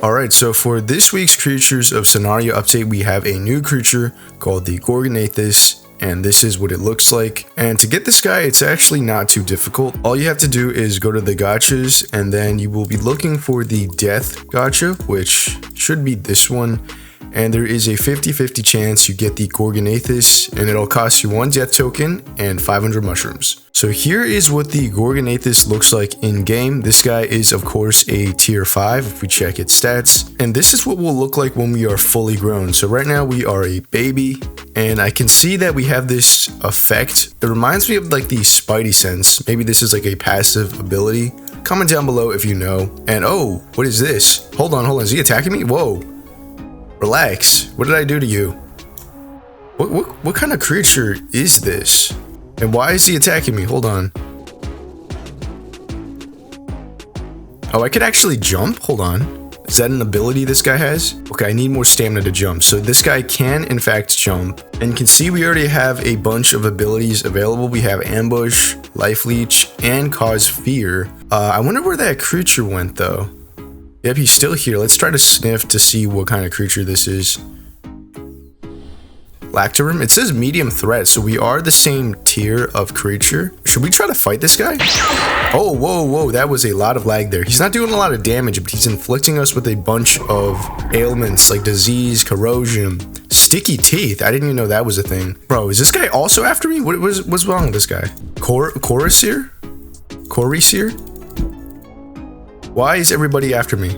Alright, so for this week's Creatures of Sonaria update, we have a new creature called the Goreganthus, and this is what it looks like. And to get this guy, it's actually not too difficult. All you have to do is go to the gachas, and then you will be looking for the Death Gacha, which should be this one. And there is a 50-50 chance you get the Goreganthus, and it'll cost you 1 death token and 500 mushrooms. So here is what the Goreganthus looks like in game. This guy is of course a tier 5 if we check its stats. And this is what we'll look like when we are fully grown. So right now we are a baby, and I can see that we have this effect. It reminds me of like the Spidey sense. Maybe this is like a passive ability. Comment down below if you know. And oh, what is this? Hold on, is he attacking me? Whoa. Relax. What did I do to you? What kind of creature is this? And why is he attacking me? Hold on. Oh, I could actually jump? Hold on. Is that an ability this guy has? Okay, I need more stamina to jump. So this guy can, in fact, jump. And you can see we already have a bunch of abilities available. We have Ambush, Life Leech, and Cause Fear. I wonder where that creature went, though. Yep, he's still here. Let's try to sniff to see what kind of creature this is. Lactorum? It says medium threat, so we are the same tier of creature. Should we try to fight this guy? Oh, whoa, that was a lot of lag there. He's not doing a lot of damage, but he's inflicting us with a bunch of ailments like disease, corrosion, sticky teeth. I didn't even know that was a thing. Bro, is this guy also after me? What's wrong with this guy? Corusir? Why is everybody after me?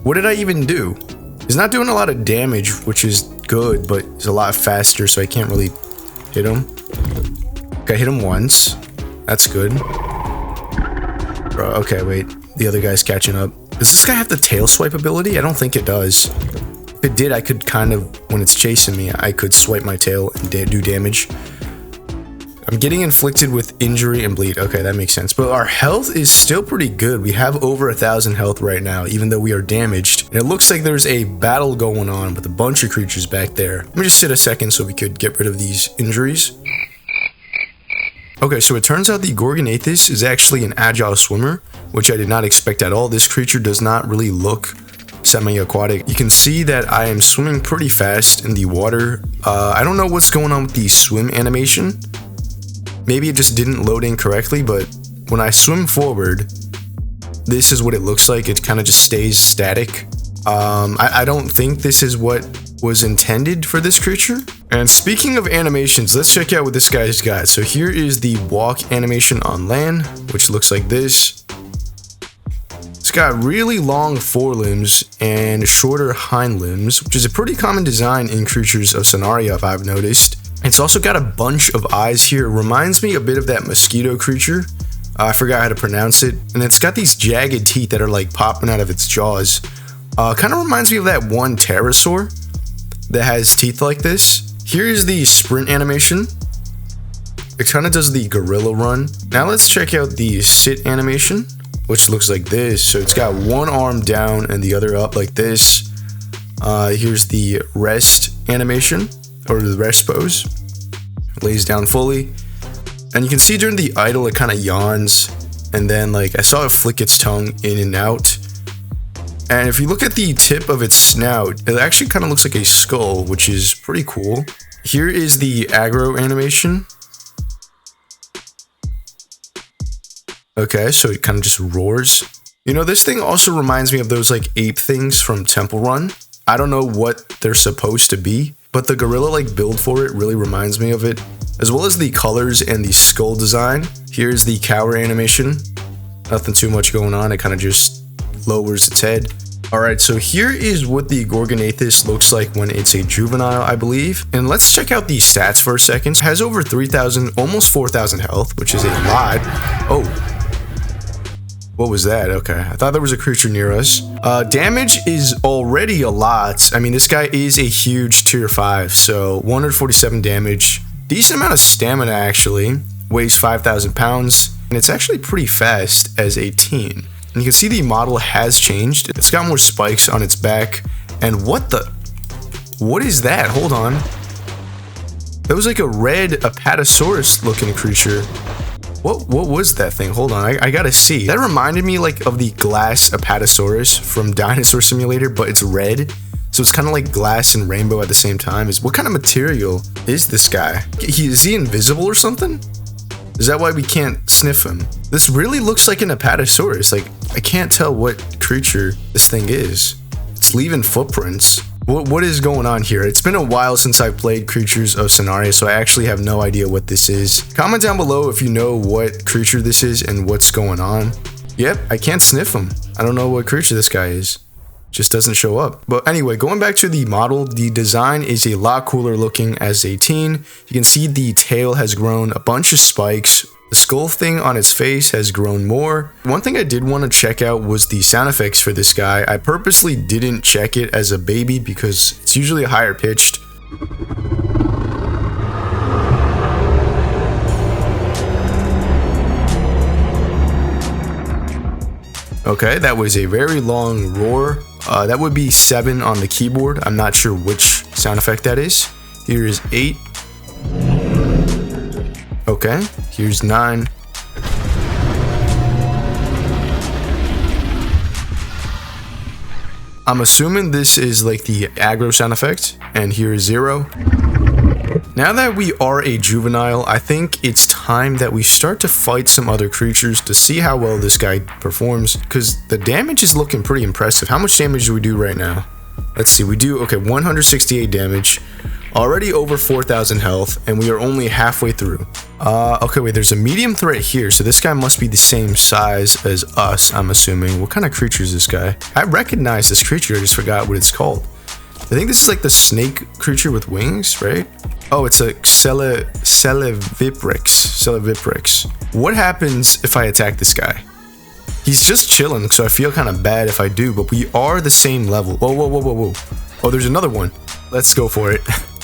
What did I even do? He's not doing a lot of damage, which is good, but he's a lot faster, so I can't really hit him. Okay, I hit him once. That's good. Bro, okay, wait. The other guy's catching up. Does this guy have the tail swipe ability? I don't think it does. If it did, I could kind of, when it's chasing me, I could swipe my tail and do damage. I'm getting inflicted with injury and bleed. Okay, that makes sense. But our health is still pretty good. We have over 1,000 health right now, even though we are damaged. And it looks like there's a battle going on with a bunch of creatures back there. Let me just sit a second so we could get rid of these injuries. Okay, so it turns out the Goreganthus is actually an agile swimmer, which I did not expect at all. This creature does not really look semi-aquatic. You can see that I am swimming pretty fast in the water. I don't know what's going on with the swim animation. Maybe it just didn't load in correctly, but when I swim forward, this is what it looks like. It kind of just stays static. I don't think this is what was intended for this creature. And speaking of animations, let's check out what this guy's got. So here is the walk animation on land, which looks like this. It's got really long forelimbs and shorter hind limbs, which is a pretty common design in Creatures of Sonaria, if I've noticed. It's also got a bunch of eyes here. It reminds me a bit of that mosquito creature. I forgot how to pronounce it. And it's got these jagged teeth that are like popping out of its jaws. Kind of reminds me of that one pterosaur that has teeth like this. Here is the sprint animation. It kind of does the gorilla run. Now let's check out the sit animation, which looks like this. So it's got one arm down and the other up like this. Here's the rest animation, or the rest pose. It lays down fully. And you can see during the idle, it kind of yawns. And then like I saw it flick its tongue in and out. And if you look at the tip of its snout, it actually kind of looks like a skull, which is pretty cool. Here is the aggro animation. Okay, so it kind of just roars. You know, this thing also reminds me of those like ape things from Temple Run. I don't know what they're supposed to be, but the gorilla like build for it really reminds me of it, as well as the colors and the skull design. Here's the cower animation. Nothing too much going on. It kind of just lowers its head. Alright, so here is what the Goreganthus looks like when it's a juvenile, I believe. And let's check out the stats for a second. It has over 3,000, almost 4,000 health, which is a lot. Oh. What was that? Okay, I thought there was a creature near us. Damage is already a lot. I mean, this guy is a huge tier 5, so 147 damage. Decent amount of stamina, actually. Weighs 5,000 pounds, and it's actually pretty fast as a teen. And you can see the model has changed. It's got more spikes on its back. And what is that? Hold on. That was like a red Apatosaurus looking creature. What was that thing? Hold on, I gotta see. That reminded me like of the glass Apatosaurus from Dinosaur Simulator, but it's red. So it's kind of like glass and rainbow at the same time. What kind of material is this guy? Is he invisible or something? Is that why we can't sniff him? This really looks like an Apatosaurus. Like, I can't tell what creature this thing is. It's leaving footprints. What is going on here? It's been a while since I played Creatures of Sonaria, so I actually have no idea what this is. Comment down below if you know what creature this is and what's going on. Yep, I can't sniff him. I don't know what creature this guy is. Just doesn't show up. But anyway, going back to the model, the design is a lot cooler looking as a teen. You can see the tail has grown a bunch of spikes. The skull thing on its face has grown more. One thing I did want to check out was the sound effects for this guy. I purposely didn't check it as a baby because it's usually higher pitched. Okay, that was a very long roar. That would be 7 on the keyboard. I'm not sure which sound effect that is. Here is 8. Okay, here's 9. I'm assuming this is like the aggro sound effect, and here is 0. Now that we are a juvenile, I think it's time that we start to fight some other creatures to see how well this guy performs, because the damage is looking pretty impressive. How much damage do we do right now? Let's see, we do, okay, 168 damage, already over 4,000 health, and we are only halfway through. Okay, wait, there's a medium threat here, so this guy must be the same size as us, I'm assuming. What kind of creature is this guy? I recognize this creature, I just forgot what it's called. I think this is like the snake creature with wings, right? Oh, it's a Celeviprix. What happens if I attack this guy? He's just chilling, so I feel kind of bad if I do, but we are the same level. Whoa, whoa, whoa, whoa, whoa. Oh, there's another one. Let's go for it.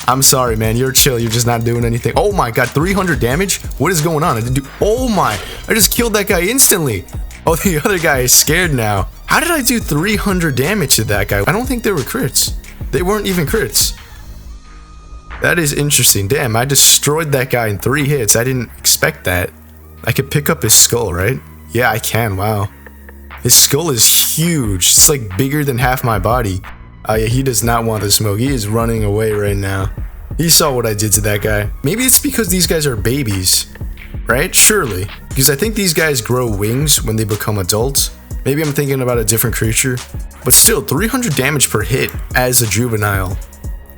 I'm sorry, man. You're chill. You're just not doing anything. Oh my god, 300 damage? What is going on? I didn't do. Oh my. I just killed that guy instantly. Oh, the other guy is scared now. How did I do 300 damage to that guy? I don't think they were crits. They weren't even crits. That is interesting. Damn, I destroyed that guy in 3 hits. I didn't expect that. I could pick up his skull, right? Yeah, I can. Wow. His skull is huge. It's like bigger than half my body. Oh yeah, he does not want the smoke. He is running away right now. He saw what I did to that guy. Maybe it's because these guys are babies, right? Surely. Because I think these guys grow wings when they become adults. Maybe I'm thinking about a different creature. But still, 300 damage per hit as a juvenile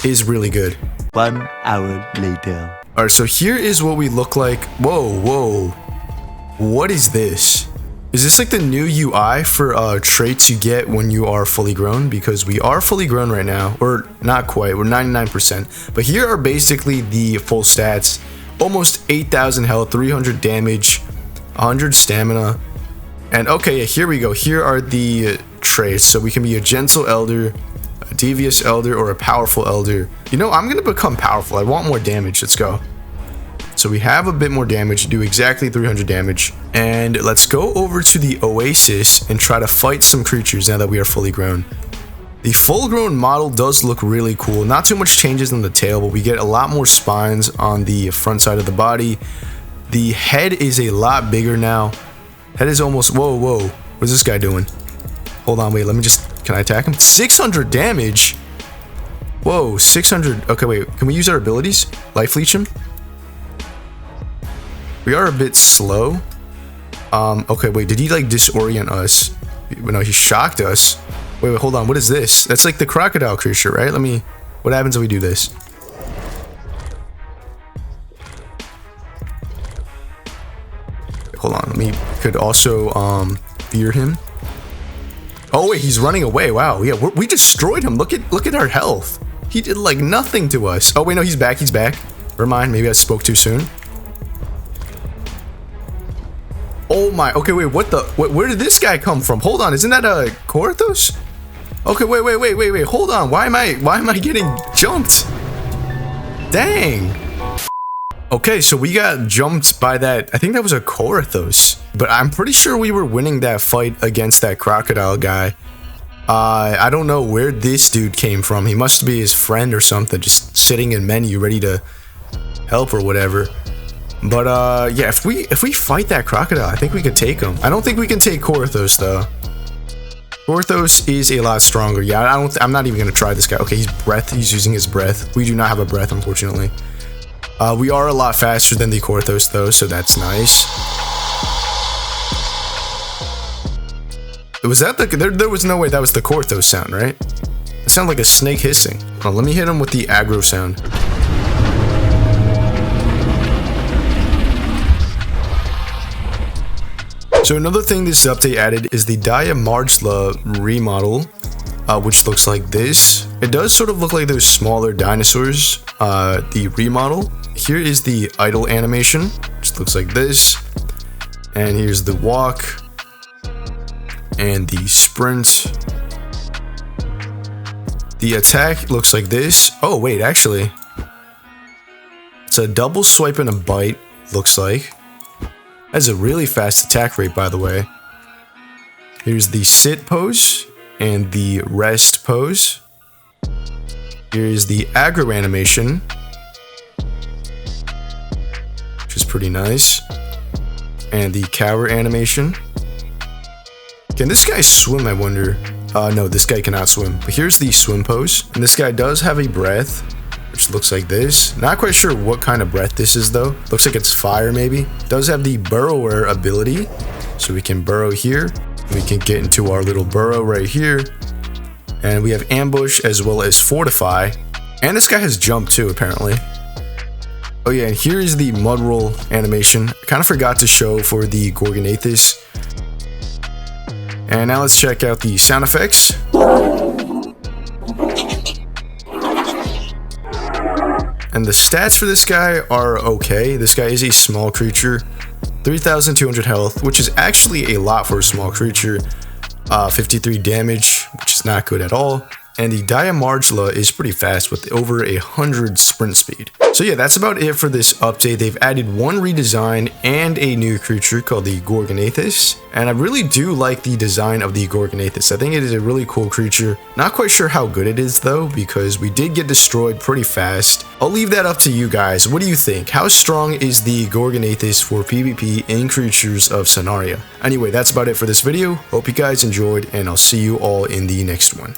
is really good. 1 hour later. Alright, so here is what we look like. Whoa, whoa. What is this? Is this like the new UI for traits you get when you are fully grown? Because we are fully grown right now. Or not quite, we're 99%. But here are basically the full stats. Almost 8,000 health, 300 damage, 100 stamina. And okay, here we go. Here are the traits. So we can be a gentle elder, a devious elder, or a powerful elder. You know, I'm gonna become powerful. I want more damage. Let's go. So we have a bit more damage, do exactly 300 damage. And let's go over to the Oasis and try to fight some creatures now that we are fully grown. The full grown model does look really cool. Not too much changes on the tail, but we get a lot more spines on the front side of the body. The head is a lot bigger now. Head is almost, whoa, whoa. What is this guy doing? Hold on, wait, let me just, can I attack him? 600 damage? Whoa, 600, okay, wait, can we use our abilities? Life leech him? We are a bit slow. Okay, wait, did he like disorient us? No, he shocked us. Wait, wait, hold on, what is this? That's like the crocodile creature, right? What happens if we do this? Hold on, could also fear him. Oh wait, he's running away. Wow, yeah, we destroyed him. Look at our health. He did like nothing to us. Oh wait, no, he's back. Never mind, maybe I spoke too soon. Oh my, okay, wait, where did this guy come from? Hold on, isn't that a Goreganthus? Okay, wait, hold on. Why am I getting jumped? Dang. Okay, so we got jumped by that. I think that was a Goreganthus, but I'm pretty sure we were winning that fight against that crocodile guy. I don't know where this dude came from. He must be his friend or something, just sitting in menu ready to help or whatever. But yeah, if we fight that crocodile, I think we could take him. I don't think we can take Goreganthus though. Goreganthus is a lot stronger. Yeah, I'm not even gonna try this guy. Okay, he's using his breath. We do not have a breath, unfortunately. We are a lot faster than the Goreganthus though, so that's nice. Was that the... There was no way that was the Goreganthus sound, right? It sounded like a snake hissing. Oh, let me hit him with the aggro sound. So another thing this update added is the Diemarjla remodel, which looks like this. It does sort of look like those smaller dinosaurs, the remodel. Here is the idle animation, which looks like this. And here's the walk. And the sprint. The attack looks like this. Oh, wait, actually. It's a double swipe and a bite, looks like. That's a really fast attack rate, by the way. Here's the sit pose and the rest pose. Here's the aggro animation, which is pretty nice. And the cower animation. Can this guy swim, I wonder? No, this guy cannot swim. But here's the swim pose. And this guy does have a breath, which looks like this. Not quite sure what kind of breath this is though. Looks like it's fire maybe. Does have the burrower ability. So we can burrow here. We can get into our little burrow right here. And we have ambush as well as fortify. And this guy has jump too, apparently. Oh yeah, and here is the mud roll animation. I kind of forgot to show for the Gorgonis. And now let's check out the sound effects. And the stats for this guy are okay. This guy is a small creature. 3,200 health, which is actually a lot for a small creature. 53 damage, which is not good at all. And the Diemarjla is pretty fast with over 100 sprint speed. So yeah, that's about it for this update. They've added one redesign and a new creature called the Goreganthus. And I really do like the design of the Goreganthus. I think it is a really cool creature. Not quite sure how good it is though, because we did get destroyed pretty fast. I'll leave that up to you guys. What do you think? How strong is the Goreganthus for PvP in creatures of Sonaria? Anyway, that's about it for this video. Hope you guys enjoyed, and I'll see you all in the next one.